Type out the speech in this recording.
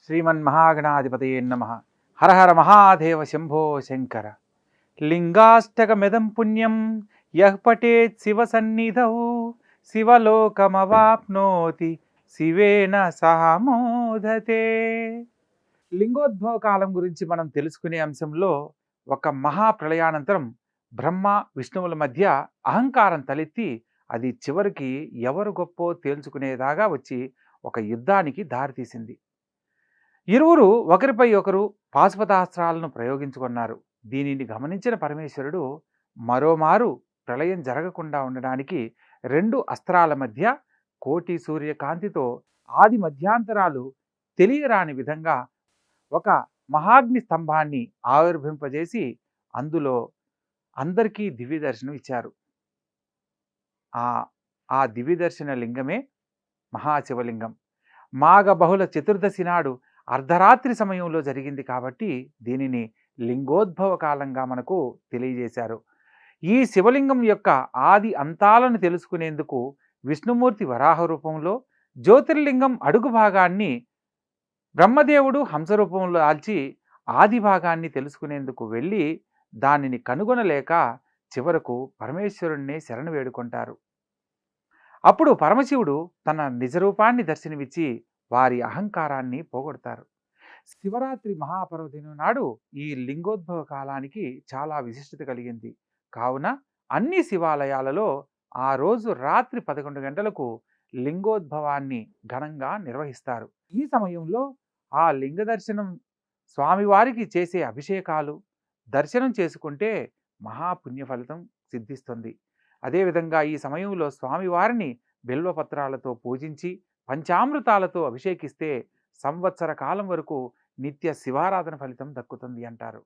శ్రీమన్మహాగణాధిపతయే నమ. హర హర మహాదేవ శంభో శంకర. లింగాష్టకమిదం పుణ్యం యః పఠేత్ శివసన్నిధౌ శివలోకమవాప్నోతి శివేన సహమోదతే. లింగోద్భవ కాలం గురించి మనం తెలుసుకునే అంశంలో ఒక మహాప్రళయానంతరం బ్రహ్మ విష్ణువుల మధ్య అహంకారం తలెత్తి అది చివరికి ఎవరు గొప్పో తేల్చుకునేదాగా వచ్చి ఒక యుద్ధానికి దారితీసింది. ఇరువురు ఒకరిపై ఒకరు పాశుపతాస్త్రాలను ప్రయోగించుకున్నారు. దీనిని గమనించిన పరమేశ్వరుడు మరోమారు ప్రళయం జరగకుండా ఉండడానికి రెండు అస్త్రాల మధ్య కోటి సూర్యకాంతితో ఆది మధ్యాంతరాలు తెలియరాని విధంగా ఒక మహాగ్ని స్తంభాన్ని ఆవిర్భింపజేసి అందులో అందరికీ దివ్య దర్శనం ఇచ్చారు. ఆ ఆ దివ్య దర్శన లింగమే మహాశివలింగం. మాఘ బహుళ చతుర్దశి నాడు అర్ధరాత్రి సమయంలో జరిగింది కాబట్టి దీనిని లింగోద్భవ కాలంగా మనకు తెలియజేశారు. ఈ శివలింగం యొక్క ఆది అంతాలను తెలుసుకునేందుకు విష్ణుమూర్తి వరాహ రూపంలో, జ్యోతిర్లింగం అడుగు భాగాన్ని బ్రహ్మదేవుడు హంస రూపంలో ఆల్చి ఆది భాగాన్ని తెలుసుకునేందుకు వెళ్ళి దానిని కనుగొనలేక చివరకు పరమేశ్వరుణ్ణి శరణు వేడుకుంటారు. అప్పుడు పరమశివుడు తన నిజరూపాన్ని దర్శనమిచ్చి వారి అహంకారాన్ని పోగొడతారు. శివరాత్రి మహాపర్వదినం నాడు ఈ లింగోద్భవ కాలానికి చాలా విశిష్టత కలిగింది. కావున అన్ని శివాలయాలలో ఆ రోజు రాత్రి 11 గంటలకు లింగోద్భవాన్ని ఘనంగా నిర్వహిస్తారు. ఈ సమయంలో ఆ లింగ దర్శనం, స్వామివారికి చేసే అభిషేకాలు, దర్శనం చేసుకుంటే మహాపుణ్య ఫలితం సిద్ధిస్తుంది. అదేవిధంగా ఈ సమయంలో స్వామివారిని బిల్వపత్రాలతో పూజించి పంచామృతాలతో అభిషేకిస్తే సంవత్సర కాలం వరకు నిత్య శివారాధన ఫలితం దక్కుతుంది అంటారు.